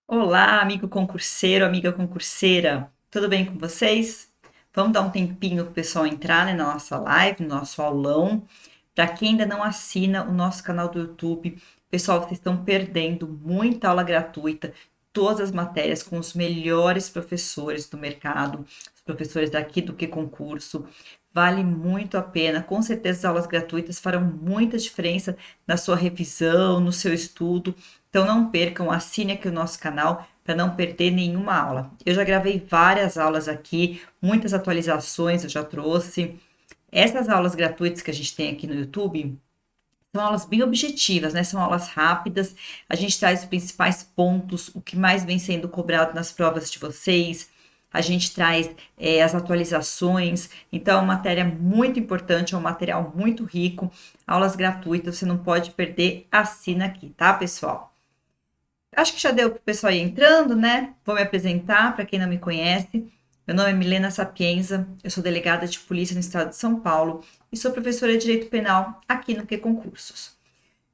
Olá, amigo concurseiro, amiga concurseira, tudo bem com vocês? Vamos dar um tempinho para o pessoal entrar, né, na nossa live, no nosso aulão. Para quem ainda não assina o nosso canal do YouTube, pessoal, vocês estão perdendo muita aula gratuita, todas as matérias com os melhores professores do mercado, os professores daqui do Que Concurso. Vale muito a pena, com certeza as aulas gratuitas farão muita diferença na sua revisão, no seu estudo. Então não percam, assine aqui o nosso canal para não perder nenhuma aula. Eu já gravei várias aulas aqui, muitas atualizações eu já trouxe. Essas aulas gratuitas que a gente tem aqui no YouTube são aulas bem objetivas, né? São aulas rápidas. A gente traz os principais pontos, o que mais vem sendo cobrado nas provas de vocês. A gente traz as atualizações. Então, é uma matéria muito importante, é um material muito rico. Aulas gratuitas, você não pode perder. Assina aqui, tá, pessoal? Acho que já deu para o pessoal ir entrando, né? Vou me apresentar para quem não me conhece. Meu nome é Milena Sapienza, eu sou delegada de polícia no estado de São Paulo e sou professora de Direito Penal aqui no Que Concursos.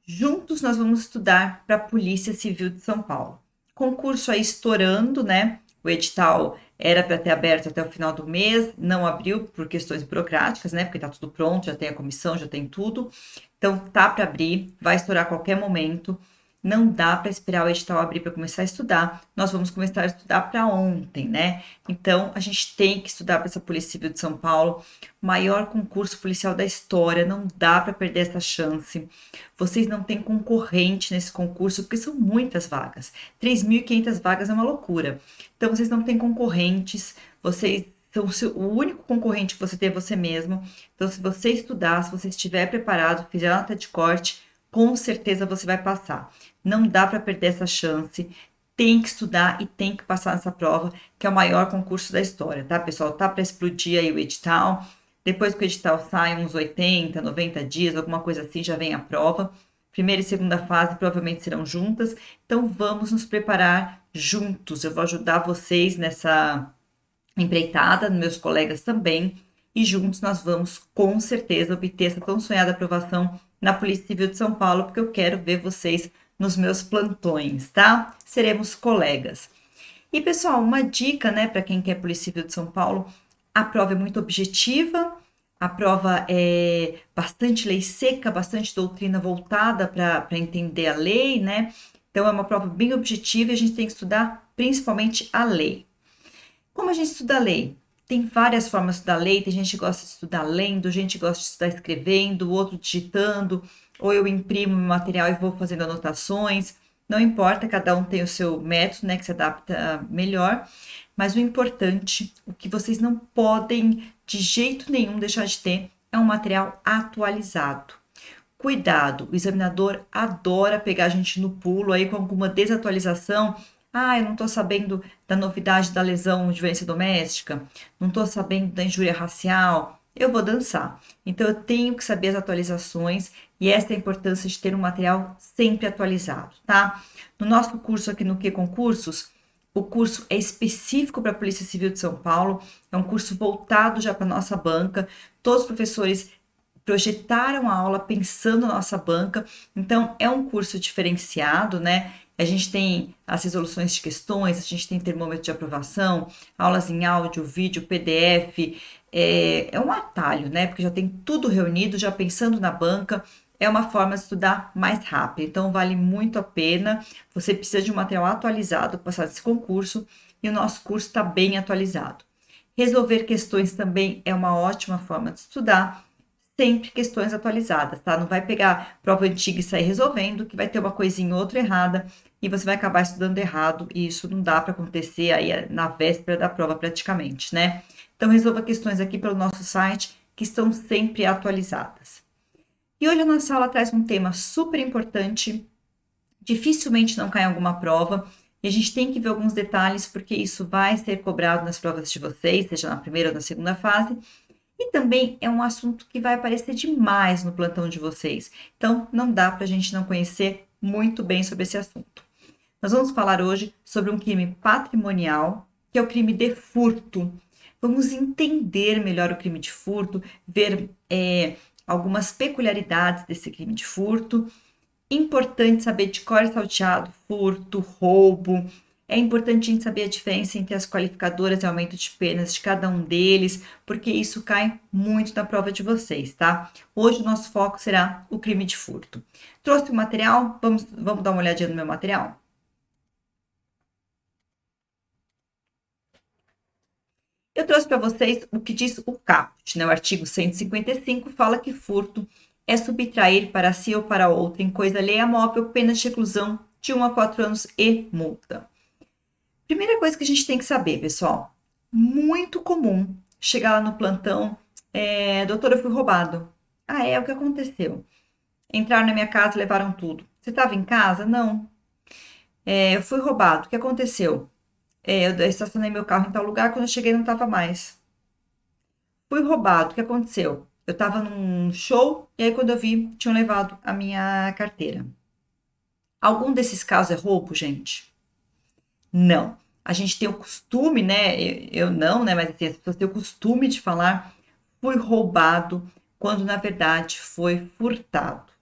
Juntos nós vamos estudar para a Polícia Civil de São Paulo. Concurso aí estourando, né? O edital era para ter aberto até o final do mês, não abriu por questões burocráticas, né? Porque está tudo pronto, já tem a comissão, já tem tudo. Então tá para abrir, vai estourar a qualquer momento. Não dá para esperar o edital abrir para começar a estudar. Nós vamos começar a estudar para ontem, né? Então, a gente tem que estudar para essa Polícia Civil de São Paulo, maior concurso policial da história, não dá para perder essa chance. Vocês não têm concorrente nesse concurso, porque são muitas vagas. 3.500 vagas é uma loucura. Então, vocês não têm concorrentes, vocês são o único concorrente que você tem é você mesmo. Então, se você estudar, se você estiver preparado, fizer uma nota de corte, com certeza você vai passar. Não dá para perder essa chance. Tem que estudar e tem que passar nessa prova, que é o maior concurso da história, tá, pessoal? Tá para explodir aí o edital. Depois que o edital sai, uns 80, 90 dias, alguma coisa assim, já vem a prova. Primeira e segunda fase provavelmente serão juntas. Então vamos nos preparar juntos. Eu vou ajudar vocês nessa empreitada, meus colegas também, e juntos nós vamos com certeza obter essa tão sonhada aprovação na Polícia Civil de São Paulo, porque eu quero ver vocês nos meus plantões, tá? Seremos colegas. E pessoal, uma dica, né, para quem quer Polícia Civil de São Paulo, a prova é muito objetiva, a prova é bastante lei seca, bastante doutrina voltada para entender a lei, né? Então é uma prova bem objetiva e a gente tem que estudar principalmente a lei. Como a gente estuda a lei? Tem várias formas de estudar a lei, tem gente que gosta de estudar lendo, gente que gosta de estudar escrevendo, outro digitando, ou eu imprimo o material e vou fazendo anotações. Não importa, cada um tem o seu método, né, que se adapta melhor, mas o importante, o que vocês não podem de jeito nenhum deixar de ter, é um material atualizado. Cuidado, o examinador adora pegar a gente no pulo aí com alguma desatualização. Ah, eu não estou sabendo da novidade da lesão de violência doméstica, não estou sabendo da injúria racial, eu vou dançar. Então, eu tenho que saber as atualizações e essa é a importância de ter um material sempre atualizado, tá? No nosso curso aqui no Que Concursos, o curso é específico para a Polícia Civil de São Paulo, é um curso voltado já para a nossa banca, todos os professores projetaram a aula pensando na nossa banca, então é um curso diferenciado, né? A gente tem as resoluções de questões, a gente tem termômetro de aprovação, aulas em áudio, vídeo, PDF, é um atalho, né? Porque já tem tudo reunido, já pensando na banca, é uma forma de estudar mais rápido, então vale muito a pena. Você precisa de um material atualizado para passar esse concurso e o nosso curso está bem atualizado. Resolver questões também é uma ótima forma de estudar, sempre questões atualizadas, tá? Não vai pegar prova antiga e sair resolvendo, que vai ter uma coisinha ou outra errada e você vai acabar estudando errado, e isso não dá para acontecer aí na véspera da prova praticamente, né? Então resolva questões aqui pelo nosso site que estão sempre atualizadas. E hoje a nossa aula traz um tema super importante, dificilmente não cai em alguma prova, e a gente tem que ver alguns detalhes porque isso vai ser cobrado nas provas de vocês, seja na primeira ou na segunda fase, e também é um assunto que vai aparecer demais no plantão de vocês. Então, não dá para a gente não conhecer muito bem sobre esse assunto. Nós vamos falar hoje sobre um crime patrimonial, que é o crime de furto. Vamos entender melhor o crime de furto, ver algumas peculiaridades desse crime de furto. Importante saber de cor e salteado, furto, roubo, É importante a gente saber a diferença entre as qualificadoras e aumento de penas de cada um deles, porque isso cai muito na prova de vocês, tá? Hoje o nosso foco será o crime de furto. Trouxe o material? Vamos dar uma olhadinha no meu material? Eu trouxe para vocês o que diz o caput, né? O artigo 155 fala que furto é subtrair para si ou para outra em coisa alheia móvel pena de reclusão de 1 a 4 anos e multa. Primeira coisa que a gente tem que saber, pessoal, muito comum chegar lá no plantão, doutora, eu fui roubado. Ah, é o que aconteceu. Entraram na minha casa e levaram tudo. Você estava em casa? Não. Eu fui roubado. O que aconteceu? Eu estacionei meu carro em tal lugar, quando eu cheguei não estava mais. Fui roubado. O que aconteceu? Eu estava num show e aí quando eu vi, tinham levado a minha carteira. Algum desses casos é roubo, gente? Não. A gente tem o costume, né? Eu não, né? Mas assim, as pessoas têm o costume de falar fui roubado, quando na verdade foi furtado.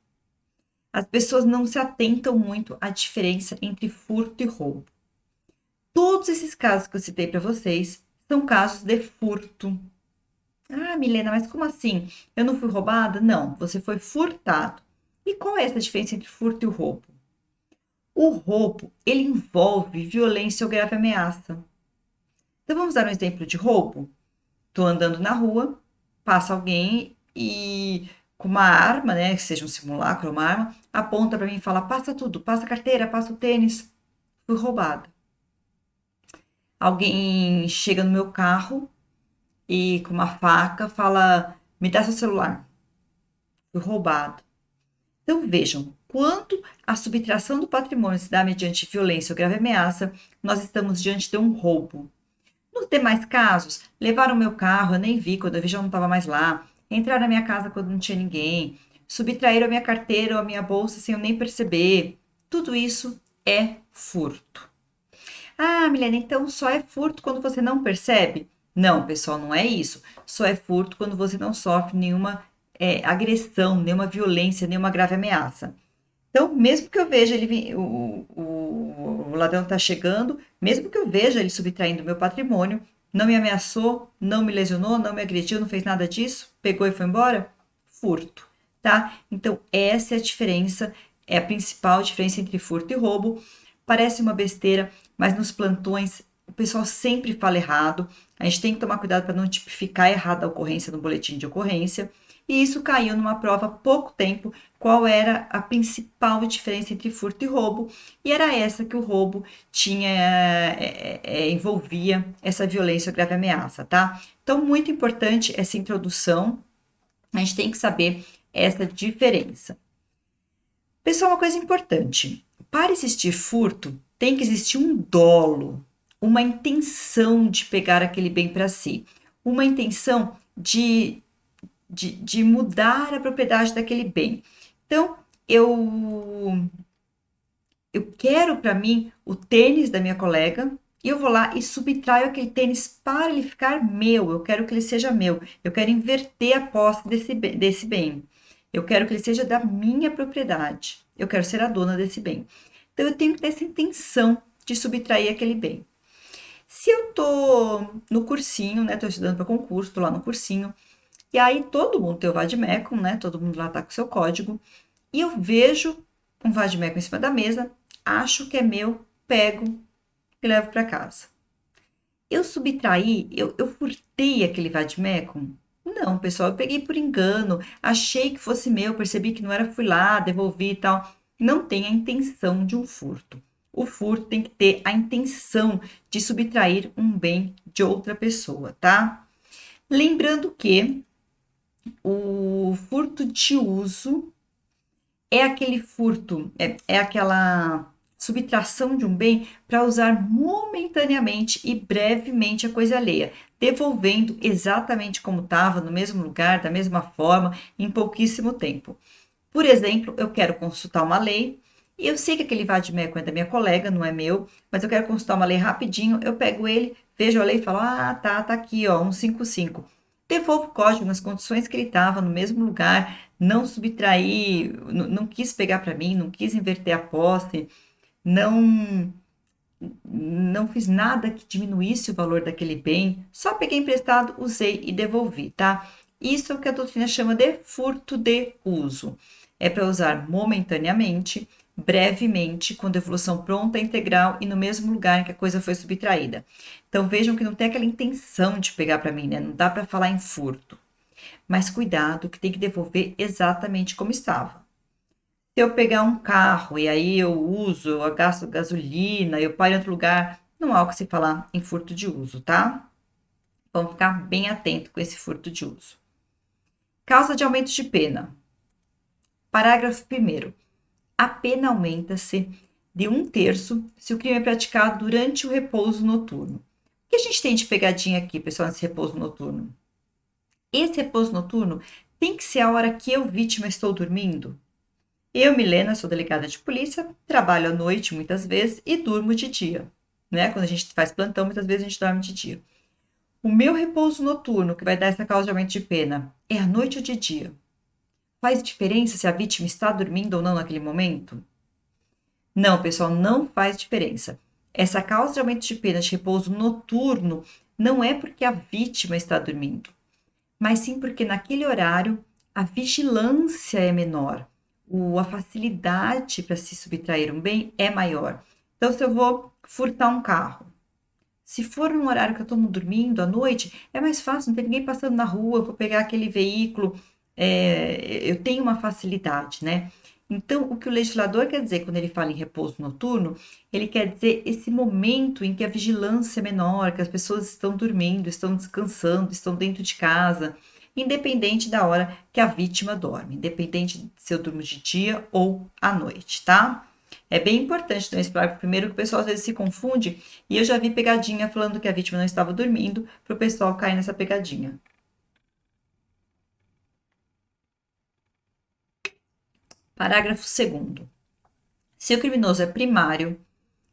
As pessoas não se atentam muito à diferença entre furto e roubo. Todos esses casos que eu citei para vocês são casos de furto. Ah, Milena, mas como assim? Eu não fui roubada? Não, você foi furtado. E qual é essa diferença entre furto e roubo? O roubo, ele envolve violência ou grave ameaça. Então vamos dar um exemplo de roubo? Estou andando na rua, passa alguém e com uma arma, né, que seja um simulacro, uma arma, aponta para mim e fala: passa tudo, passa a carteira, passa o tênis. Fui roubada. Alguém chega no meu carro e com uma faca fala: me dá seu celular. Fui roubado. Então vejam, quando a subtração do patrimônio se dá mediante violência ou grave ameaça, nós estamos diante de um roubo. Nos demais casos, levaram meu carro, eu nem vi, quando eu vi já não estava mais lá. Entraram na minha casa quando não tinha ninguém. Subtraíram a minha carteira ou a minha bolsa sem eu nem perceber. Tudo isso é furto. Ah, Milena, então só é furto quando você não percebe? Não, pessoal, não é isso. Só é furto quando você não sofre nenhuma agressão, nenhuma violência, nenhuma grave ameaça. Então, mesmo que eu veja o ladrão está chegando, mesmo que eu veja ele subtraindo meu patrimônio, não me ameaçou, não me lesionou, não me agrediu, não fez nada disso, pegou e foi embora, furto, tá? Então, essa é a diferença, é a principal diferença entre furto e roubo. Parece uma besteira, mas nos plantões o pessoal sempre fala errado. A gente tem que tomar cuidado para não tipificar errado a ocorrência no boletim de ocorrência. E isso caiu numa prova há pouco tempo, qual era a principal diferença entre furto e roubo, e era essa que o roubo tinha, envolvia essa violência ou grave ameaça, tá? Então, muito importante essa introdução, a gente tem que saber essa diferença. Pessoal, uma coisa importante, para existir furto, tem que existir um dolo, uma intenção de pegar aquele bem para si, uma intenção de mudar a propriedade daquele bem. Então, eu quero para mim o tênis da minha colega e eu vou lá e subtraio aquele tênis para ele ficar meu. Eu quero que ele seja meu. Eu quero inverter a posse desse bem. Eu quero que ele seja da minha propriedade. Eu quero ser a dona desse bem. Então, eu tenho que ter essa intenção de subtrair aquele bem. Se eu tô no cursinho, né? Tô estudando para concurso, tô lá no cursinho, e aí todo mundo tem o Vademecum, né? Todo mundo lá tá com o seu código. E eu vejo um Vademecum em cima da mesa, acho que é meu, pego e levo para casa. Eu subtraí, eu furtei aquele Vademecum? Não, pessoal, eu peguei por engano, achei que fosse meu, percebi que não era, fui lá, devolvi e tal. Não tem a intenção de um furto. O furto tem que ter a intenção de subtrair um bem de outra pessoa, tá? Lembrando que o furto de uso é aquele furto, é aquela subtração de um bem para usar momentaneamente e brevemente a coisa alheia, devolvendo exatamente como estava, no mesmo lugar, da mesma forma, em pouquíssimo tempo. Por exemplo, eu quero consultar uma lei e eu sei que aquele vade-mecum é da minha colega, não é meu, mas eu quero consultar uma lei rapidinho, eu pego ele, vejo a lei e falo: ah, tá aqui, ó, 155. Devolvo o código nas condições que ele estava, no mesmo lugar, não subtraí, não quis pegar para mim, não quis inverter a posse, não não fiz nada que diminuísse o valor daquele bem, só peguei emprestado, usei e devolvi, tá? Isso é o que a doutrina chama de furto de uso. É para usar momentaneamente, brevemente, com devolução pronta, integral e no mesmo lugar em que a coisa foi subtraída. Então vejam que não tem aquela intenção de pegar para mim, né? Não dá para falar em furto. Mas cuidado que tem que devolver exatamente como estava. Se eu pegar um carro e aí eu uso, eu gasto gasolina, eu paro em outro lugar, não há o que se falar em furto de uso, tá? Vamos ficar bem atento com esse furto de uso. Causa de aumento de pena. Parágrafo 1º. A pena aumenta-se de 1/3 se o crime é praticado durante o repouso noturno. O que a gente tem de pegadinha aqui, pessoal, nesse repouso noturno? Esse repouso noturno tem que ser a hora que eu, vítima, estou dormindo. Eu, Milena, sou delegada de polícia, trabalho à noite muitas vezes e durmo de dia. Né? Quando a gente faz plantão, muitas vezes a gente dorme de dia. O meu repouso noturno, que vai dar essa causa de aumento de pena, é à noite ou de dia? Faz diferença se a vítima está dormindo ou não naquele momento? Não, pessoal, não faz diferença. Essa causa de aumento de pena de repouso noturno não é porque a vítima está dormindo, mas sim porque naquele horário a vigilância é menor, a facilidade para se subtrair um bem é maior. Então, se eu vou furtar um carro, se for num horário que eu estou dormindo à noite, é mais fácil, não tem ninguém passando na rua, eu vou pegar aquele veículo, eu tenho uma facilidade, né? Então, o que o legislador quer dizer quando ele fala em repouso noturno, ele quer dizer esse momento em que a vigilância é menor, que as pessoas estão dormindo, estão descansando, estão dentro de casa, independente da hora que a vítima dorme, independente se eu durmo de dia ou à noite, tá? É bem importante então, esse parágrafo primeiro, que o pessoal às vezes se confunde, e eu já vi pegadinha falando que a vítima não estava dormindo, para o pessoal cair nessa pegadinha. Parágrafo 2º. Se o criminoso é primário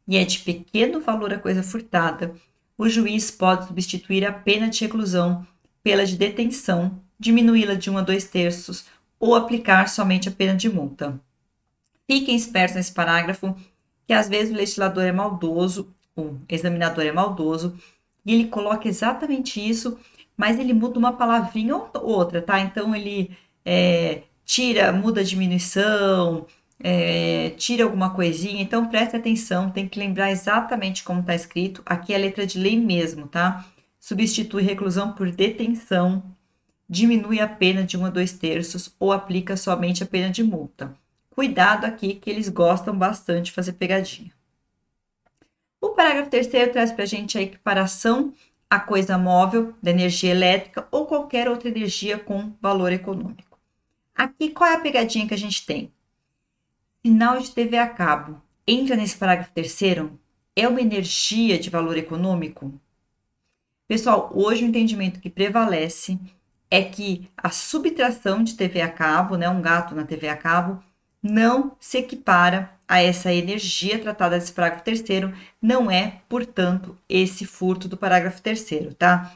e é de pequeno valor a coisa furtada, o juiz pode substituir a pena de reclusão pela de detenção, diminuí-la de 1/2 ou aplicar somente a pena de multa. Fiquem espertos nesse parágrafo, que às vezes o legislador é maldoso, o examinador é maldoso, e ele coloca exatamente isso, mas ele muda uma palavrinha ou outra, tá? Então ele tira, muda a diminuição, tira alguma coisinha, então preste atenção, tem que lembrar exatamente como está escrito, aqui é a letra de lei mesmo, tá? Substitui reclusão por detenção, diminui a pena de 1/2 ou aplica somente a pena de multa. Cuidado aqui que eles gostam bastante de fazer pegadinha. O parágrafo 3º traz para a gente a equiparação à coisa móvel da energia elétrica ou qualquer outra energia com valor econômico. Aqui, qual é a pegadinha que a gente tem? Sinal de TV a cabo entra nesse parágrafo 3º? É uma energia de valor econômico? Pessoal, hoje o entendimento que prevalece é que a subtração de TV a cabo, né, um gato na TV a cabo, não se equipara a essa energia tratada nesse parágrafo 3º, não é, portanto, esse furto do parágrafo 3º, tá?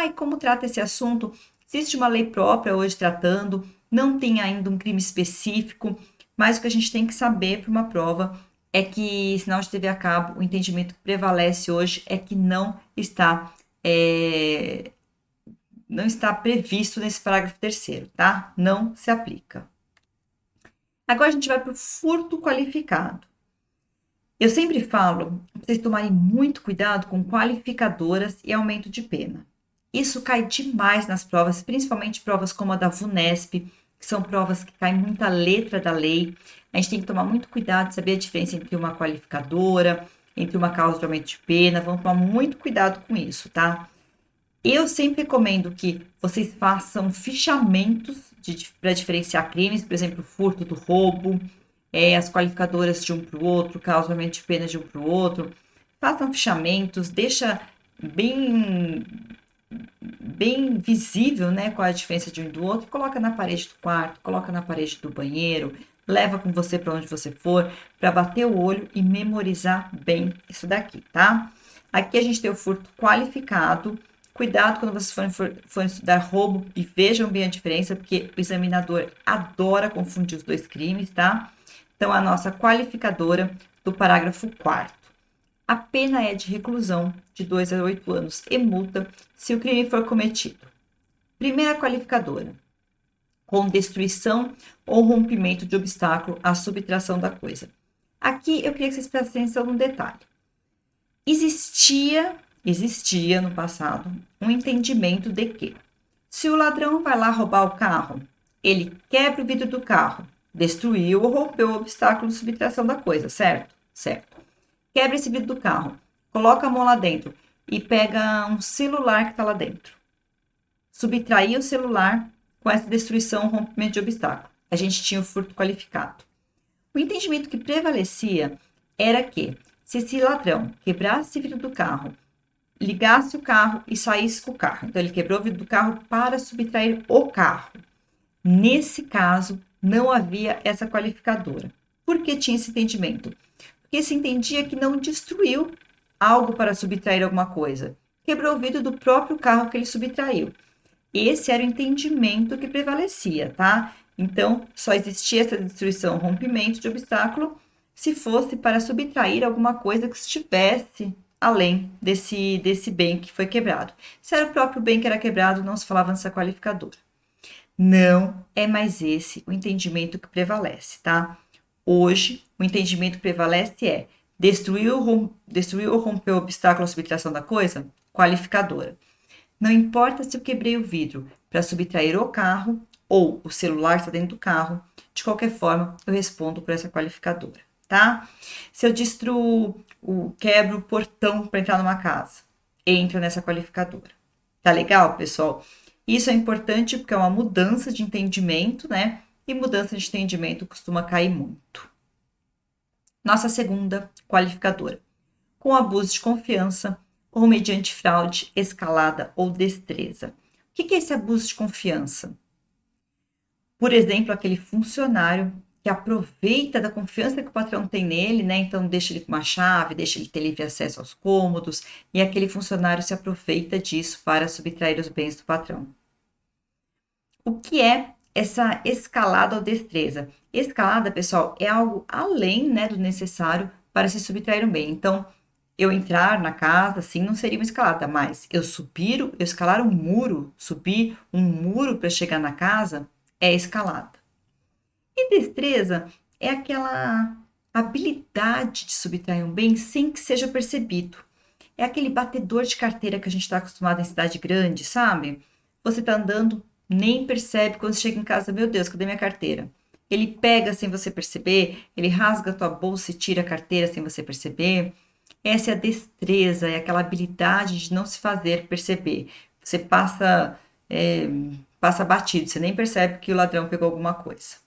E como trata esse assunto? Existe uma lei própria hoje tratando, não tem ainda um crime específico, mas o que a gente tem que saber para uma prova é que sinal de TV a cabo, o entendimento que prevalece hoje é que não está previsto nesse parágrafo 3º, tá? Não se aplica. Agora a gente vai para o furto qualificado. Eu sempre falo para vocês tomarem muito cuidado com qualificadoras e aumento de pena. Isso cai demais nas provas, principalmente provas como a da VUNESP, que são provas que caem muita letra da lei. A gente tem que tomar muito cuidado, saber a diferença entre uma qualificadora, entre uma causa de aumento de pena. Vamos tomar muito cuidado com isso, tá? Eu sempre recomendo que vocês façam fichamentos para diferenciar crimes, por exemplo, furto do roubo, as qualificadoras de um para o outro, causa aumento de pena de um para o outro. Façam fichamentos, deixa bem visível, né, qual é a diferença de um e do outro, coloca na parede do quarto, coloca na parede do banheiro, leva com você para onde você for, para bater o olho e memorizar bem isso daqui, tá? Aqui a gente tem o furto qualificado. Cuidado quando vocês forem estudar roubo e vejam bem a diferença, porque o examinador adora confundir os dois crimes, tá? Então, a nossa qualificadora do parágrafo 4º. a pena é de reclusão de 2 a 8 anos e multa se o crime for cometido. Primeira qualificadora, com destruição ou rompimento de obstáculo à subtração da coisa. Aqui eu queria que vocês prestassem atenção num detalhe. Existia no passado um entendimento de que se o ladrão vai lá roubar o carro, ele quebra o vidro do carro, destruiu ou rompeu o obstáculo de subtração da coisa, certo? Certo. Quebra esse vidro do carro, coloca a mão lá dentro e pega um celular que está lá dentro. Subtrair o celular com essa destruição ou rompimento de obstáculo. A gente tinha o furto qualificado. O entendimento que prevalecia era que, se esse ladrão quebrasse o vidro do carro, ligasse o carro e saísse com o carro, então ele quebrou o vidro do carro para subtrair o carro. Nesse caso, não havia essa qualificadora. Por que tinha esse entendimento? Porque se entendia que não destruiu algo para subtrair alguma coisa. Quebrou o vidro do próprio carro que ele subtraiu. Esse era o entendimento que prevalecia, tá? Então, só existia essa destruição, rompimento de obstáculo, se fosse para subtrair alguma coisa que estivesse além desse bem que foi quebrado. Se era o próprio bem que era quebrado, não se falava nessa qualificadora. Não é mais esse o entendimento que prevalece, tá? Hoje, o entendimento que prevalece é destruir ou romper o obstáculo à subtração da coisa? Qualificadora. Não importa se eu quebrei o vidro para subtrair o carro ou o celular está dentro do carro, de qualquer forma, eu respondo por essa qualificadora, tá? Se eu quebro o portão para entrar numa casa, entra nessa qualificadora. Tá legal, pessoal? Isso é importante porque é uma mudança de entendimento, né? E mudança de entendimento costuma cair muito. Nossa segunda qualificadora. Com abuso de confiança ou mediante fraude, escalada ou destreza. O que é esse abuso de confiança? Por exemplo, aquele funcionário que aproveita da confiança que o patrão tem nele, né? Então, deixa ele com uma chave, deixa ele ter livre acesso aos cômodos, e aquele funcionário se aproveita disso para subtrair os bens do patrão. O que é essa escalada ou destreza? Escalada, pessoal, é algo além, né, do necessário para se subtrair um bem. Então, eu entrar na casa, assim, não seria uma escalada, mas eu escalar um muro, subir um muro para chegar na casa, é escalada. E destreza é aquela habilidade de subtrair um bem sem que seja percebido. É aquele batedor de carteira que a gente está acostumado em cidade grande, sabe? Você está andando, nem percebe quando chega em casa, meu Deus, cadê minha carteira? Ele pega sem você perceber, ele rasga a tua bolsa e tira a carteira sem você perceber. Essa é a destreza, é aquela habilidade de não se fazer perceber. Você passa batido, você nem percebe que o ladrão pegou alguma coisa.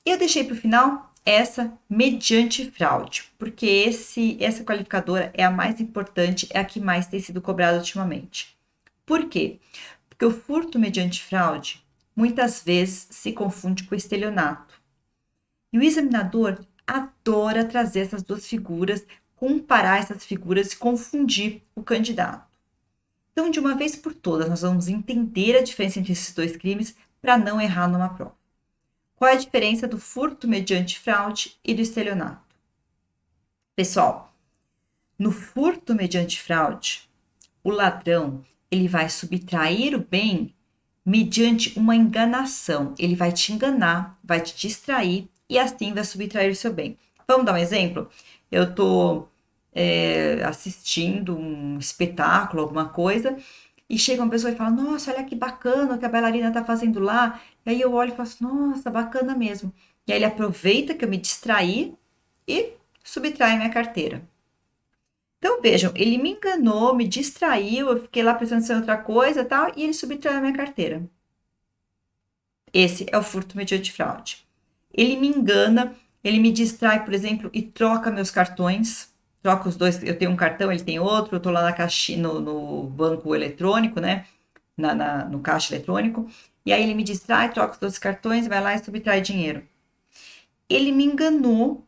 Eu deixei para o final essa mediante fraude, porque essa qualificadora é a mais importante, é a que mais tem sido cobrada ultimamente. Por quê? Porque o furto mediante fraude muitas vezes se confunde com estelionato. E o examinador adora trazer essas duas figuras, comparar essas figuras e confundir o candidato. Então, de uma vez por todas, nós vamos entender a diferença entre esses dois crimes para não errar numa prova. Qual é a diferença do furto mediante fraude e do estelionato? Pessoal, no furto mediante fraude, o ladrão ele vai subtrair o bem mediante uma enganação. Ele vai te enganar, vai te distrair e assim vai subtrair o seu bem. Vamos dar um exemplo? Eu estou assistindo um espetáculo, alguma coisa, e chega uma pessoa e fala, nossa, olha que bacana o que a bailarina está fazendo lá. E aí eu olho e falo assim, nossa, bacana mesmo. E aí ele aproveita que eu me distraí e subtrai minha carteira. Então, vejam, ele me enganou, me distraiu, eu fiquei lá pensando em outra coisa e tal, e ele subtraiu a minha carteira. Esse é o furto mediante fraude. Ele me engana, ele me distrai, por exemplo, e troca meus cartões, troca os dois, eu tenho um cartão, ele tem outro, eu tô lá na caixa, no banco eletrônico, né, no caixa eletrônico, e aí ele me distrai, troca os dois cartões, vai lá e subtrai dinheiro. Ele me enganou,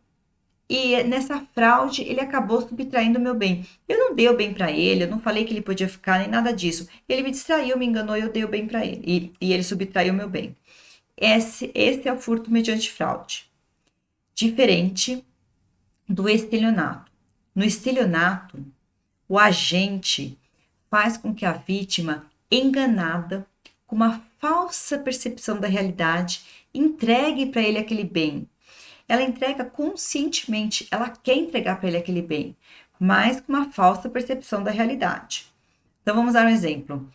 e nessa fraude, ele acabou subtraindo o meu bem. Eu não dei o bem para ele, eu não falei que ele podia ficar, nem nada disso. Ele me distraiu, me enganou e eu dei o bem para ele. E ele subtraiu o meu bem. Esse é o furto mediante fraude. Diferente do estelionato. No estelionato, o agente faz com que a vítima, enganada, com uma falsa percepção da realidade, entregue para ele aquele bem. Ela entrega conscientemente, ela quer entregar para ele aquele bem, mas com uma falsa percepção da realidade. Então vamos dar um exemplo.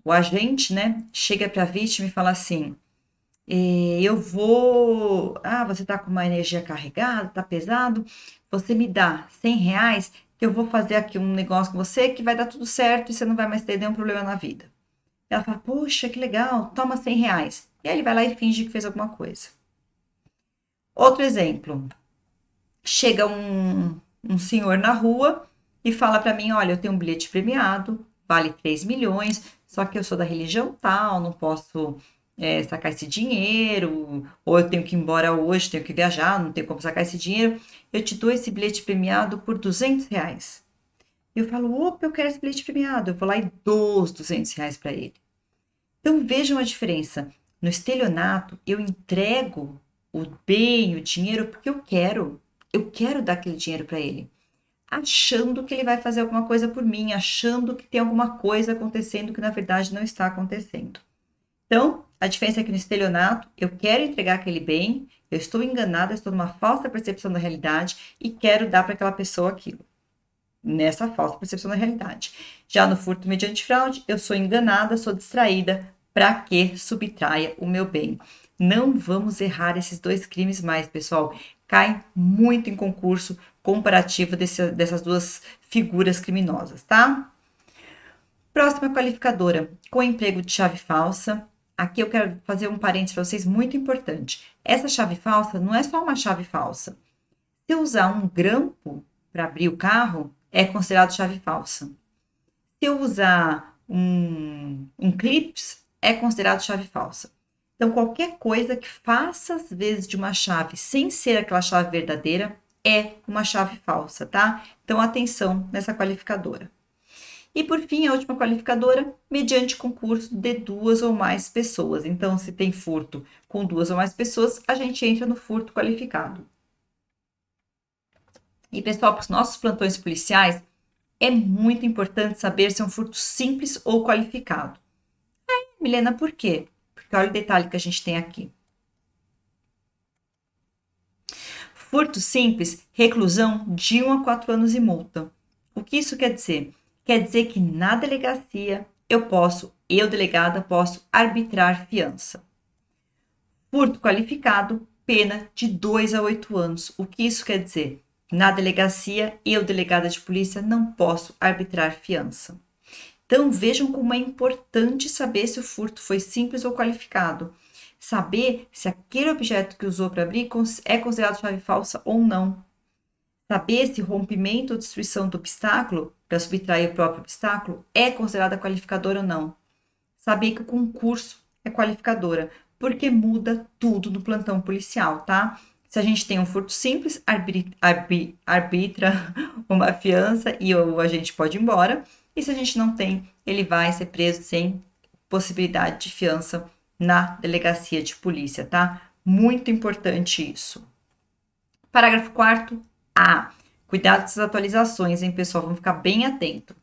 O agente, né, chega para a vítima e fala assim: eu vou. Você está com uma energia carregada, está pesado, você me dá R$ 100 que eu vou fazer aqui um negócio com você que vai dar tudo certo e você não vai mais ter nenhum problema na vida. Ela fala: poxa, que legal, toma R$ 100. E aí ele vai lá e finge que fez alguma coisa. Outro exemplo: chega um senhor na rua e fala para mim: olha, eu tenho um bilhete premiado, vale 3 milhões, só que eu sou da religião tal, não posso sacar esse dinheiro, ou eu tenho que ir embora hoje, tenho que viajar, não tenho como sacar esse dinheiro, eu te dou esse bilhete premiado por R$ 200. Eu falo: opa, eu quero esse bilhete premiado, eu vou lá e dou os R$ 200 para ele. Então vejam a diferença. No estelionato, eu entrego o bem, o dinheiro, porque eu quero dar aquele dinheiro para ele, achando que ele vai fazer alguma coisa por mim, achando que tem alguma coisa acontecendo que na verdade não está acontecendo. Então, a diferença é que no estelionato, eu quero entregar aquele bem, eu estou enganada, eu estou numa falsa percepção da realidade e quero dar para aquela pessoa aquilo, nessa falsa percepção da realidade. Já no furto mediante fraude, eu sou enganada, sou distraída, para que subtraia o meu bem. Não vamos errar esses dois crimes mais, pessoal. Caem muito em concurso comparativo dessas duas figuras criminosas, tá? Próxima qualificadora, com emprego de chave falsa. Aqui eu quero fazer um parênteses para vocês muito importante. Essa chave falsa não é só uma chave falsa. Se eu usar um grampo para abrir o carro, é considerado chave falsa. Se eu usar um clips, é considerado chave falsa. Então, qualquer coisa que faça às vezes de uma chave sem ser aquela chave verdadeira é uma chave falsa, tá? Então, atenção nessa qualificadora. E por fim, a última qualificadora, mediante concurso de 2 ou mais pessoas. Então, se tem furto com 2 ou mais pessoas, a gente entra no furto qualificado. E pessoal, para os nossos plantões policiais, é muito importante saber se é um furto simples ou qualificado. Milena, por quê? Porque olha o detalhe que a gente tem aqui. Furto simples, reclusão de 1 a 4 anos e multa. O que isso quer dizer? Quer dizer que na delegacia eu delegada, posso arbitrar fiança. Furto qualificado, pena de 2 a 8 anos. O que isso quer dizer? Na delegacia, eu, delegada de polícia, não posso arbitrar fiança. Então, vejam como é importante saber se o furto foi simples ou qualificado. Saber se aquele objeto que usou para abrir é considerado chave falsa ou não. Saber se rompimento ou destruição do obstáculo, para subtrair o próprio obstáculo, é considerada qualificadora ou não. Saber que o concurso é qualificadora, porque muda tudo no plantão policial, tá? Se a gente tem um furto simples, arbitra uma fiança e o agente pode ir embora. E se a gente não tem, ele vai ser preso sem possibilidade de fiança na delegacia de polícia, tá? Muito importante isso. Parágrafo 4º. Cuidado com essas atualizações, hein, pessoal? Vamos ficar bem atento.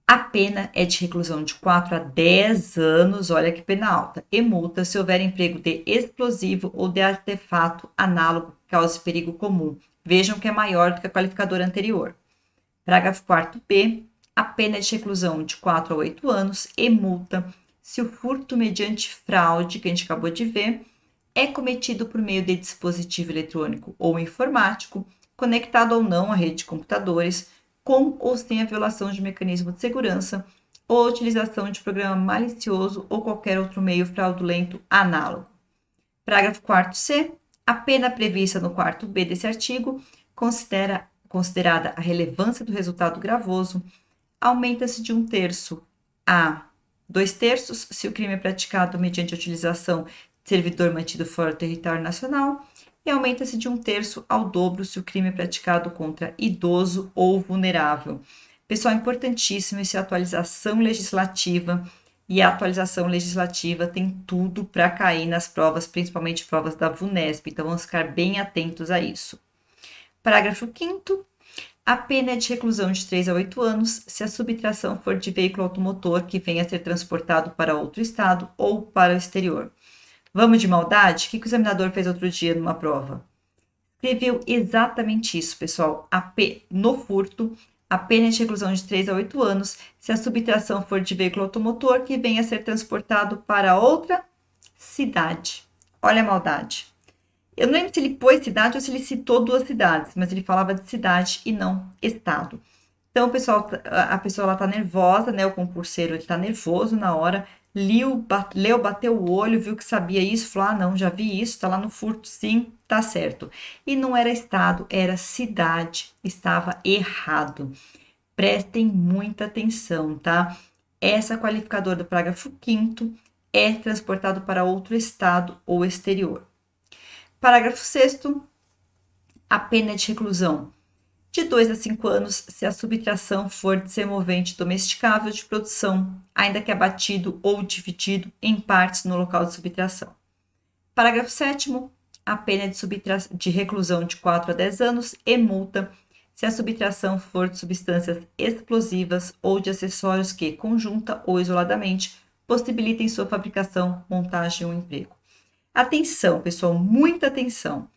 A pena é de reclusão de 4 a 10 anos, olha que pena alta, e multa se houver emprego de explosivo ou de artefato análogo que cause perigo comum. Vejam que é maior do que a qualificadora anterior. Parágrafo 4º. A pena é de reclusão de 4 a 8 anos e multa se o furto mediante fraude, que a gente acabou de ver, é cometido por meio de dispositivo eletrônico ou informático, conectado ou não à rede de computadores, com ou sem a violação de mecanismo de segurança ou a utilização de programa malicioso ou qualquer outro meio fraudulento análogo. Parágrafo 4º. A pena prevista no 4º desse artigo, considerada a relevância do resultado gravoso, aumenta-se de 1/3 a 2/3 se o crime é praticado mediante a utilização de servidor mantido fora do território nacional e aumenta-se de 1/3 ao dobro se o crime é praticado contra idoso ou vulnerável. Pessoal, importantíssimo essa atualização legislativa e a atualização legislativa tem tudo para cair nas provas, principalmente provas da VUNESP, então vamos ficar bem atentos a isso. Parágrafo 5º. A pena é de reclusão de 3 a 8 anos se a subtração for de veículo automotor que venha a ser transportado para outro estado ou para o exterior. Vamos de maldade? O que o examinador fez outro dia numa prova? Escreveu exatamente isso, pessoal. No furto, a pena é de reclusão de 3 a 8 anos se a subtração for de veículo automotor que venha a ser transportado para outra cidade. Olha a maldade. Eu não lembro se ele pôs cidade ou se ele citou 2 cidades, mas ele falava de cidade e não estado. Então, pessoal, a pessoa ela tá nervosa, né? O concurseiro ele tá nervoso na hora, leu, bateu o olho, viu que sabia isso, falou: ah, não, já vi isso, tá lá no furto, sim, tá certo. E não era estado, era cidade, estava errado. Prestem muita atenção, tá? Essa qualificadora do parágrafo 5º é transportado para outro estado ou exterior. Parágrafo 6º. A pena é de reclusão de 2 a 5 anos se a subtração for de semovente domesticável de produção, ainda que abatido ou dividido em partes no local de subtração. Parágrafo 7º. A pena é de reclusão de 4 a 10 anos e multa se a subtração for de substâncias explosivas ou de acessórios que, conjunta ou isoladamente, possibilitem sua fabricação, montagem ou emprego. Atenção, pessoal, muita atenção.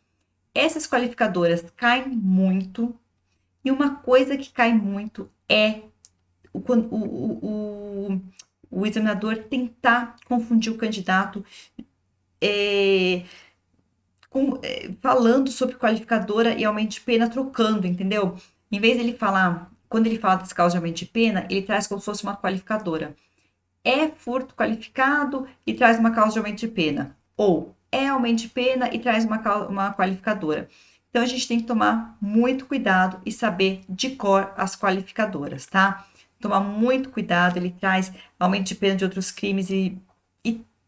Essas qualificadoras caem muito, e uma coisa que cai muito é o examinador tentar confundir o candidato falando sobre qualificadora e aumento de pena, trocando, entendeu? Em vez dele falar, quando ele fala das causas de aumento de pena, ele traz como se fosse uma qualificadora. É furto qualificado e traz uma causa de aumento de pena. Ou é aumento de pena e traz uma qualificadora. Então, a gente tem que tomar muito cuidado e saber de cor as qualificadoras, tá? Tomar muito cuidado, ele traz aumento de pena de outros crimes e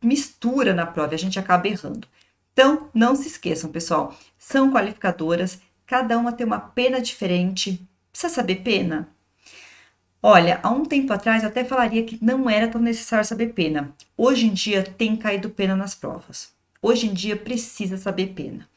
mistura na prova, a gente acaba errando. Então, não se esqueçam, pessoal, são qualificadoras, cada uma tem uma pena diferente. Precisa saber pena? Olha, há um tempo atrás eu até falaria que não era tão necessário saber pena. Hoje em dia tem caído pena nas provas. Hoje em dia precisa saber pena.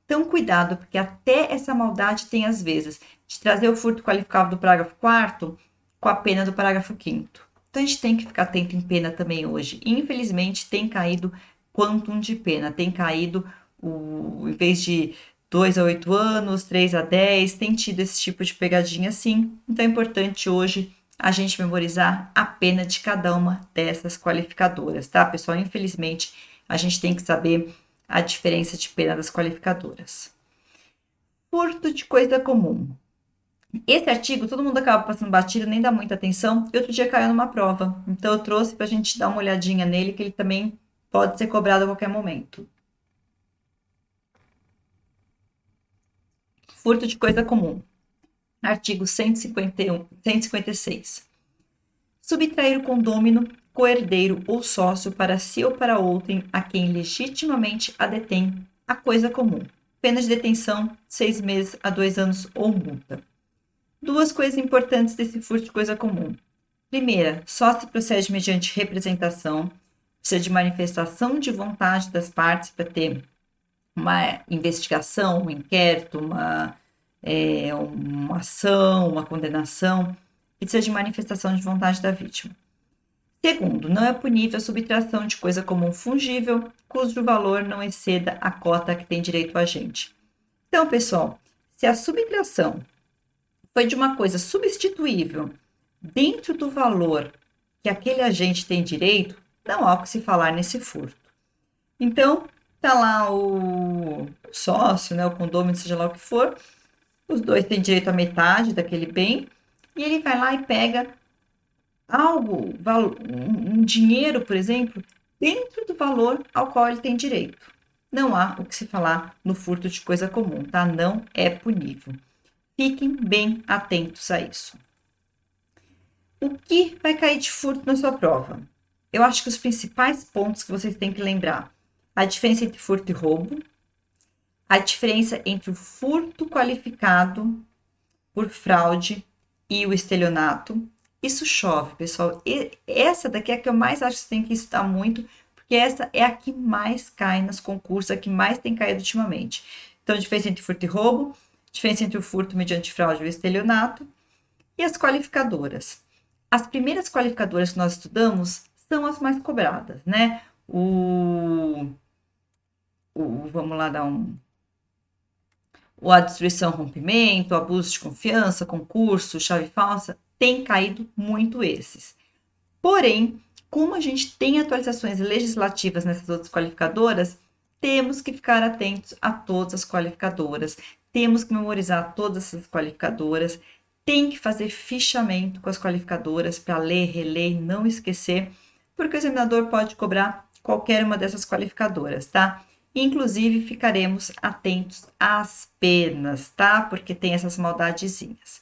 Então, cuidado, porque até essa maldade tem às vezes de trazer o furto qualificável do parágrafo 4º com a pena do parágrafo 5º. Então, a gente tem que ficar atento em pena também hoje. Infelizmente, tem caído quantum de pena. Tem caído, em vez de 2 a 8 anos, 3 a 10, tem tido esse tipo de pegadinha sim. Então, é importante hoje a gente memorizar a pena de cada uma dessas qualificadoras, tá, pessoal? Infelizmente, a gente tem que saber a diferença de pena das qualificadoras. Furto de coisa comum. Esse artigo, todo mundo acaba passando batido, nem dá muita atenção, e outro dia caiu numa prova. Então, eu trouxe para a gente dar uma olhadinha nele, que ele também pode ser cobrado a qualquer momento. Furto de coisa comum. Artigo 156. Subtrair o condômino, coerdeiro ou sócio para si ou para outrem a quem legitimamente a detém a coisa comum. Pena de detenção, 6 meses a 2 anos ou multa. Duas coisas importantes desse furto de coisa comum. Primeira, só se procede mediante representação, precisa de manifestação de vontade das partes para ter uma investigação, um inquérito, uma ação, uma condenação, precisa de manifestação de vontade da vítima. Segundo, não é punível a subtração de coisa comum fungível, cujo valor não exceda a cota que tem direito o agente. Então, pessoal, se a subtração foi de uma coisa substituível dentro do valor que aquele agente tem direito, não há o que se falar nesse furto. Então, tá lá o sócio, né, o condômino, seja lá o que for, os dois têm direito à metade daquele bem, e ele vai lá e pega algo, um dinheiro, por exemplo, dentro do valor ao qual ele tem direito. Não há o que se falar no furto de coisa comum, tá? Não é punível. Fiquem bem atentos a isso. O que vai cair de furto na sua prova? Eu acho que os principais pontos que vocês têm que lembrar: a diferença entre furto e roubo, a diferença entre o furto qualificado por fraude e o estelionato, isso chove, pessoal. E essa daqui é a que eu mais acho que você tem que estudar muito, porque essa é a que mais cai nos concursos, a que mais tem caído ultimamente. Então, diferença entre furto e roubo, diferença entre o furto mediante fraude e o estelionato, e as qualificadoras. As primeiras qualificadoras que nós estudamos são as mais cobradas, né? Vamos lá dar um. A destruição, rompimento, abuso de confiança, concurso, chave falsa, tem caído muito esses. Porém, como a gente tem atualizações legislativas nessas outras qualificadoras, temos que ficar atentos a todas as qualificadoras, temos que memorizar todas essas qualificadoras, tem que fazer fichamento com as qualificadoras para ler, reler e não esquecer, porque o examinador pode cobrar qualquer uma dessas qualificadoras, tá? Inclusive, ficaremos atentos às penas, tá? Porque tem essas maldadezinhas.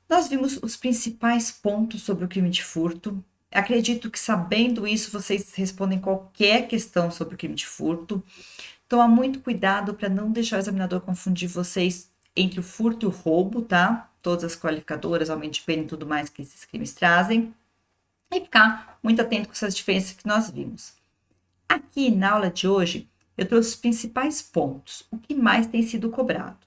Nós vimos os principais pontos sobre o crime de furto. Acredito que sabendo isso, vocês respondem qualquer questão sobre o crime de furto. Tomar muito cuidado para não deixar o examinador confundir vocês entre o furto e o roubo, tá? Todas as qualificadoras, aumento de pena e tudo mais que esses crimes trazem. E ficar muito atento com essas diferenças que nós vimos. Aqui na aula de hoje, eu trouxe os principais pontos, o que mais tem sido cobrado.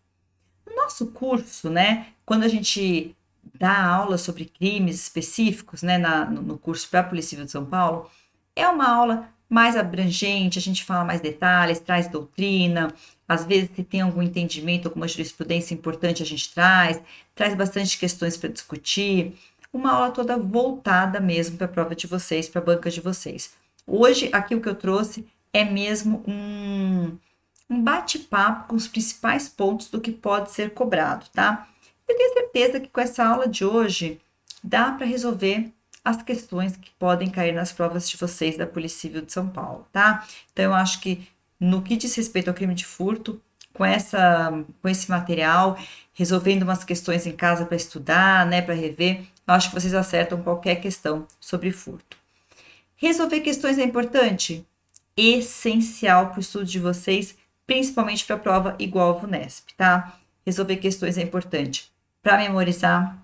No nosso curso, né, quando a gente dá aula sobre crimes específicos, né, no curso para a Polícia Civil de São Paulo, é uma aula mais abrangente, a gente fala mais detalhes, traz doutrina, às vezes se tem algum entendimento, alguma jurisprudência importante a gente traz bastante questões para discutir, uma aula toda voltada mesmo para a prova de vocês, para a banca de vocês. Hoje, aqui o que eu trouxe é mesmo um bate-papo com os principais pontos do que pode ser cobrado, tá? Eu tenho certeza que com essa aula de hoje dá para resolver as questões que podem cair nas provas de vocês da Polícia Civil de São Paulo, tá? Então, eu acho que no que diz respeito ao crime de furto, com esse material, resolvendo umas questões em casa para estudar, né, para rever, eu acho que vocês acertam qualquer questão sobre furto. Resolver questões é importante? Essencial para o estudo de vocês, principalmente para a prova igual ao VUNESP, tá? Resolver questões é importante para memorizar,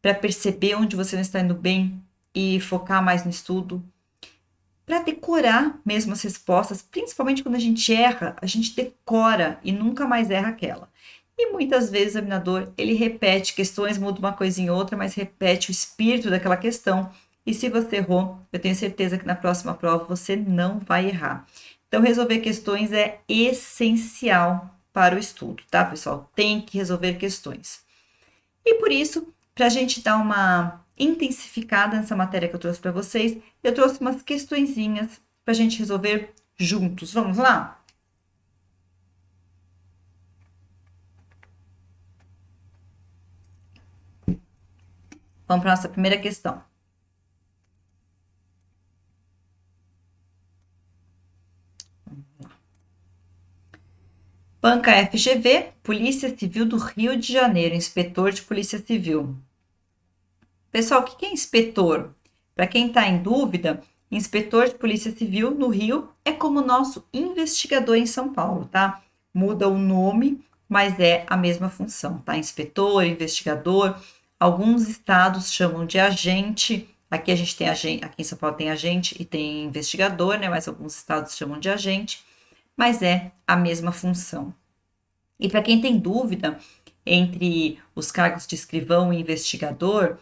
para perceber onde você não está indo bem e focar mais no estudo, para decorar mesmo as respostas, principalmente quando a gente erra, a gente decora e nunca mais erra aquela. E muitas vezes o examinador, ele repete questões, muda uma coisinha em outra, mas repete o espírito daquela questão. E se você errou, eu tenho certeza que na próxima prova você não vai errar. Então, resolver questões é essencial para o estudo, tá, pessoal? Tem que resolver questões. E por isso, para a gente dar uma intensificada nessa matéria que eu trouxe para vocês, eu trouxe umas questõezinhas para a gente resolver juntos. Vamos lá? Vamos para a nossa primeira questão. Banca FGV, Polícia Civil do Rio de Janeiro, inspetor de Polícia Civil. Pessoal, o que é inspetor? Para quem está em dúvida, inspetor de Polícia Civil no Rio é como o nosso investigador em São Paulo, tá? Muda o nome, mas é a mesma função, tá? Inspetor, investigador. Alguns estados chamam de agente. Aqui a gente tem agente, aqui em São Paulo tem agente e tem investigador, né? Mas alguns estados chamam de agente, mas é a mesma função. E para quem tem dúvida entre os cargos de escrivão e investigador,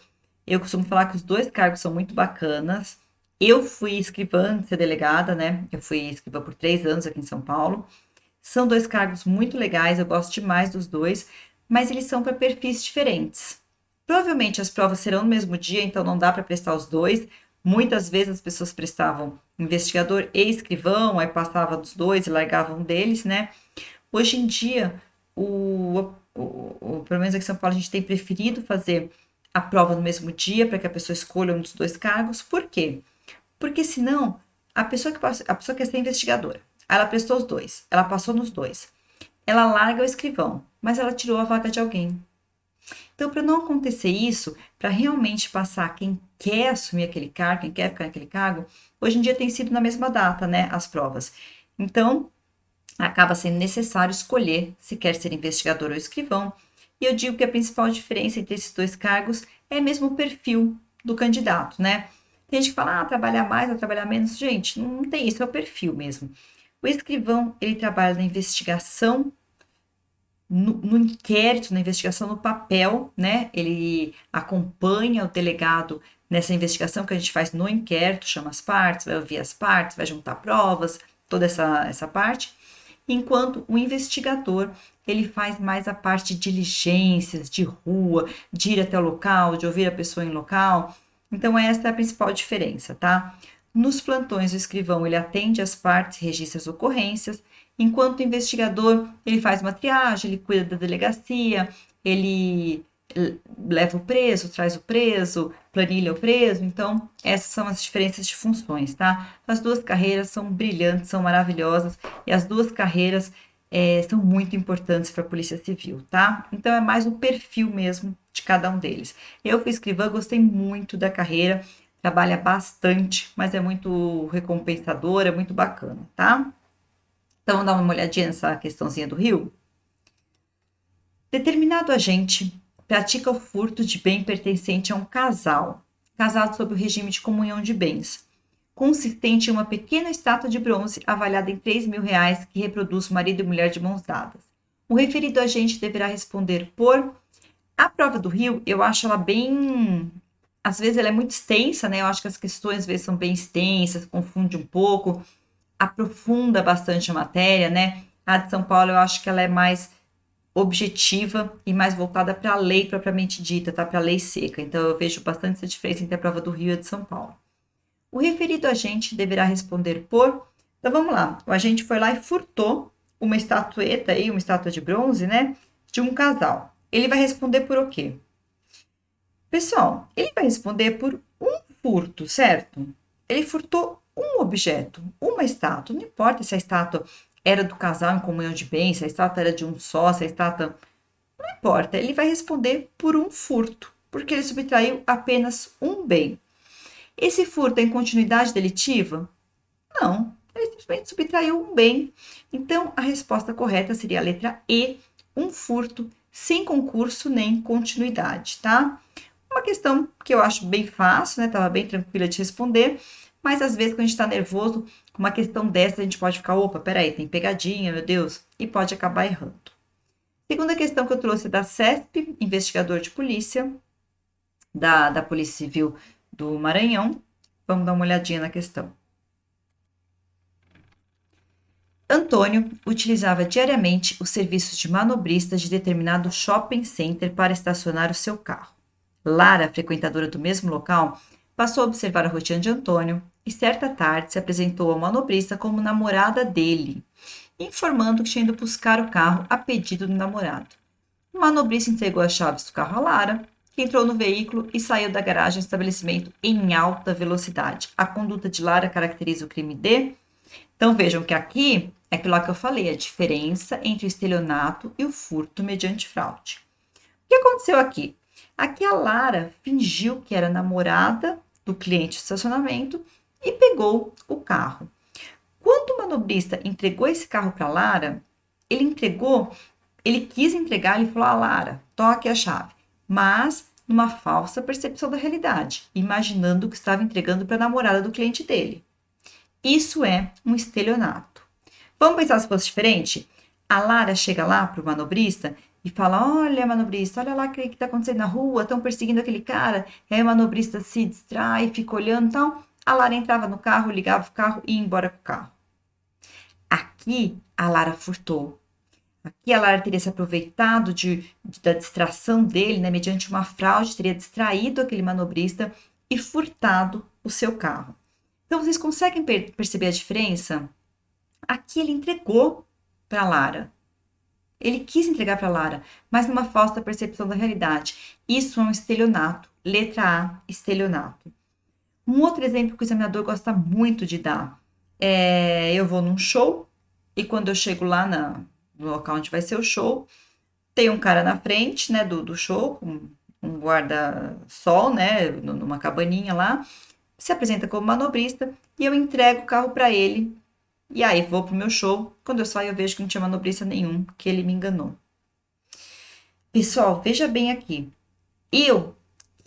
eu costumo falar que os dois cargos são muito bacanas. Eu fui escrivã, ser delegada, né? Eu fui escrivã por 3 anos aqui em São Paulo. São dois cargos muito legais, eu gosto demais dos dois, mas eles são para perfis diferentes. Provavelmente as provas serão no mesmo dia, então não dá para prestar os dois. Muitas vezes as pessoas prestavam investigador e escrivão, aí passavam dos dois e largavam um deles, né? Hoje em dia, pelo menos aqui em São Paulo, a gente tem preferido fazer a prova no mesmo dia para que a pessoa escolha um dos dois cargos. Por quê? Porque senão a pessoa quer ser investigadora. Ela prestou os dois, ela passou nos dois. Ela larga o escrivão, mas ela tirou a vaga de alguém. Então, para não acontecer isso, para realmente passar quem quer assumir aquele cargo, quem quer ficar naquele cargo, hoje em dia tem sido na mesma data, né, as provas. Então, acaba sendo necessário escolher se quer ser investigador ou escrivão. E eu digo que a principal diferença entre esses dois cargos é mesmo o perfil do candidato, né? Tem gente que fala, trabalhar mais ou trabalhar menos. Gente, não tem isso, é o perfil mesmo. O escrivão, ele trabalha na investigação, no inquérito, na investigação no papel, né? Ele acompanha o delegado nessa investigação que a gente faz no inquérito, chama as partes, vai ouvir as partes, vai juntar provas, toda essa parte. Enquanto o investigador, ele faz mais a parte de diligências, de rua, de ir até o local, de ouvir a pessoa em local. Então, essa é a principal diferença, tá? Nos plantões, o escrivão, ele atende as partes, registra as ocorrências, enquanto o investigador, ele faz uma triagem, ele cuida da delegacia, ele leva o preso, traz o preso, planilha o preso. Então, essas são as diferenças de funções, tá? As duas carreiras são brilhantes, são maravilhosas, e as duas carreiras são muito importantes para a Polícia Civil, tá? Então, é mais o perfil mesmo de cada um deles. Eu fui escrivã, gostei muito da carreira, trabalha bastante, mas é muito recompensador, é muito bacana, tá? Então, vamos dar uma olhadinha nessa questãozinha do Rio? Determinado agente pratica o furto de bem pertencente a um casal, casado sob o regime de comunhão de bens, consistente em uma pequena estátua de bronze avaliada em R$ 3.000 que reproduz marido e mulher de mãos dadas. O referido agente deverá responder por... A prova do Rio, eu acho ela bem... Às vezes ela é muito extensa, né? Eu acho que as questões às vezes são bem extensas, confunde um pouco, aprofunda bastante a matéria, né? A de São Paulo eu acho que ela é mais objetiva e mais voltada para a lei propriamente dita, tá? Para a lei seca. Então eu vejo bastante essa diferença entre a prova do Rio e a de São Paulo. O referido agente deverá responder por... Então vamos lá, o agente foi lá e furtou uma estatueta aí, uma estátua de bronze, né? De um casal. Ele vai responder por o quê? Pessoal, ele vai responder por um furto, certo? Ele furtou um objeto, uma estátua. Não importa se a estátua era do casal em comunhão de bens, se a estátua era de um só, se a estátua... Não importa, ele vai responder por um furto, porque ele subtraiu apenas um bem. Esse furto tem continuidade delitiva? Não, ele simplesmente subtraiu um bem. Então, a resposta correta seria a letra E, um furto sem concurso nem continuidade, tá? Uma questão que eu acho bem fácil, né? Tava bem tranquila de responder, mas às vezes quando a gente tá nervoso, com uma questão dessa, a gente pode ficar, opa, peraí, tem pegadinha, meu Deus, e pode acabar errando. Segunda questão que eu trouxe da CESP, investigador de polícia, da Polícia Civil do Maranhão. Vamos dar uma olhadinha na questão. Antônio utilizava diariamente os serviços de manobrista de determinado shopping center para estacionar o seu carro. Lara, frequentadora do mesmo local, passou a observar a rotina de Antônio e certa tarde se apresentou ao manobrista como namorada dele, informando que tinha ido buscar o carro a pedido do namorado. O manobrista entregou as chaves do carro a Lara, que entrou no veículo e saiu da garagem do estabelecimento em alta velocidade. A conduta de Lara caracteriza o crime de... Então vejam que aqui é aquilo lá que eu falei, a diferença entre o estelionato e o furto mediante fraude. O que aconteceu aqui? Aqui a Lara fingiu que era namorada do cliente do estacionamento e pegou o carro. Quando o manobrista entregou esse carro para Lara, ele quis entregar, ele falou, Lara, toque a chave, mas numa falsa percepção da realidade, imaginando que estava entregando para a namorada do cliente dele. Isso é um estelionato. Vamos pensar se fosse diferente? A Lara chega lá para o manobrista e fala, olha, manobrista, olha lá o que está acontecendo na rua, estão perseguindo aquele cara. E aí o manobrista se distrai, fica olhando, então a Lara entrava no carro, ligava o carro e ia embora com o carro. Aqui, a Lara furtou. Aqui, a Lara teria se aproveitado da distração dele, né, mediante uma fraude, teria distraído aquele manobrista e furtado o seu carro. Então, vocês conseguem perceber a diferença? Aqui ele entregou para a Lara. Ele quis entregar para a Lara, mas numa falsa percepção da realidade. Isso é um estelionato. Letra A, estelionato. Um outro exemplo que o examinador gosta muito de dar é: eu vou num show e quando eu chego lá no local onde vai ser o show, tem um cara na frente, né, do show, um guarda-sol, né, numa cabaninha lá, se apresenta como manobrista e eu entrego o carro para ele. E aí vou pro meu show. Quando eu saio, eu vejo que não tinha manobrista nenhum, que ele me enganou. Pessoal, veja bem aqui. Eu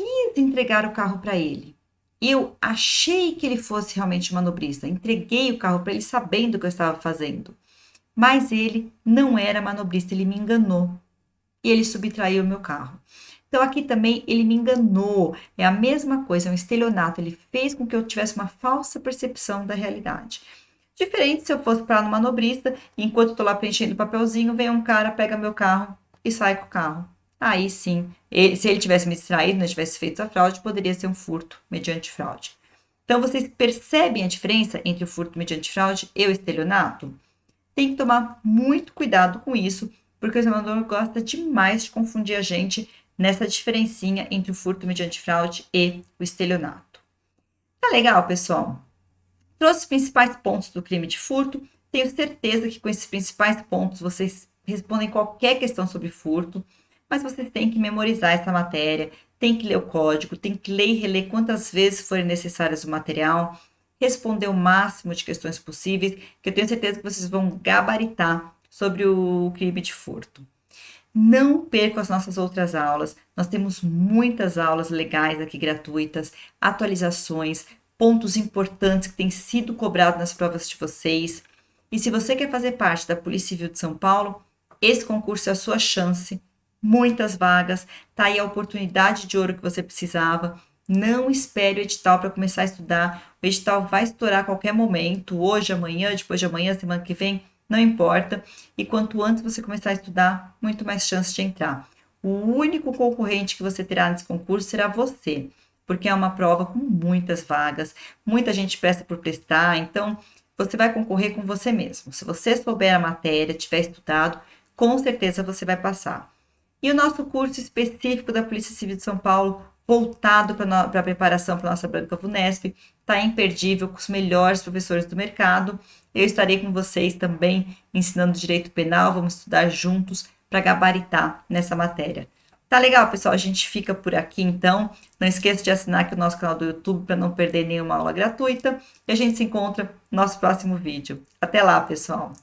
quis entregar o carro para ele. Eu achei que ele fosse realmente manobrista. Entreguei o carro para ele sabendo o que eu estava fazendo. Mas ele não era manobrista, ele me enganou. E ele subtraiu o meu carro. Então aqui também ele me enganou. É a mesma coisa, é um estelionato. Ele fez com que eu tivesse uma falsa percepção da realidade. Diferente se eu fosse para no manobrista, e enquanto eu tô lá preenchendo o papelzinho, vem um cara, pega meu carro e sai com o carro. Aí sim, se ele tivesse me distraído, não tivesse feito a fraude, poderia ser um furto mediante fraude. Então, vocês percebem a diferença entre o furto mediante fraude e o estelionato? Tem que tomar muito cuidado com isso, porque o examinador gosta demais de confundir a gente nessa diferencinha entre o furto mediante fraude e o estelionato. Tá legal, pessoal? Trouxe os principais pontos do crime de furto. Tenho certeza que com esses principais pontos vocês respondem qualquer questão sobre furto, mas vocês têm que memorizar essa matéria, tem que ler o código, tem que ler e reler quantas vezes forem necessárias o material, responder o máximo de questões possíveis, que eu tenho certeza que vocês vão gabaritar sobre o crime de furto. Não percam as nossas outras aulas. Nós temos muitas aulas legais aqui gratuitas, atualizações, pontos importantes que têm sido cobrados nas provas de vocês. E se você quer fazer parte da Polícia Civil de São Paulo, esse concurso é a sua chance. Muitas vagas, tá aí a oportunidade de ouro que você precisava. Não espere o edital para começar a estudar. O edital vai estourar a qualquer momento, hoje, amanhã, depois de amanhã, semana que vem, não importa. E quanto antes você começar a estudar, muito mais chance de entrar. O único concorrente que você terá nesse concurso será você, porque é uma prova com muitas vagas, muita gente presta por prestar, então você vai concorrer com você mesmo. Se você souber a matéria, tiver estudado, com certeza você vai passar. E o nosso curso específico da Polícia Civil de São Paulo, voltado para a preparação para a nossa Branca VUNESP, está imperdível, com os melhores professores do mercado. Eu estarei com vocês também ensinando direito penal, vamos estudar juntos para gabaritar nessa matéria. Tá legal, pessoal? A gente fica por aqui então. Não esqueça de assinar aqui o nosso canal do YouTube para não perder nenhuma aula gratuita. E a gente se encontra no nosso próximo vídeo. Até lá, pessoal!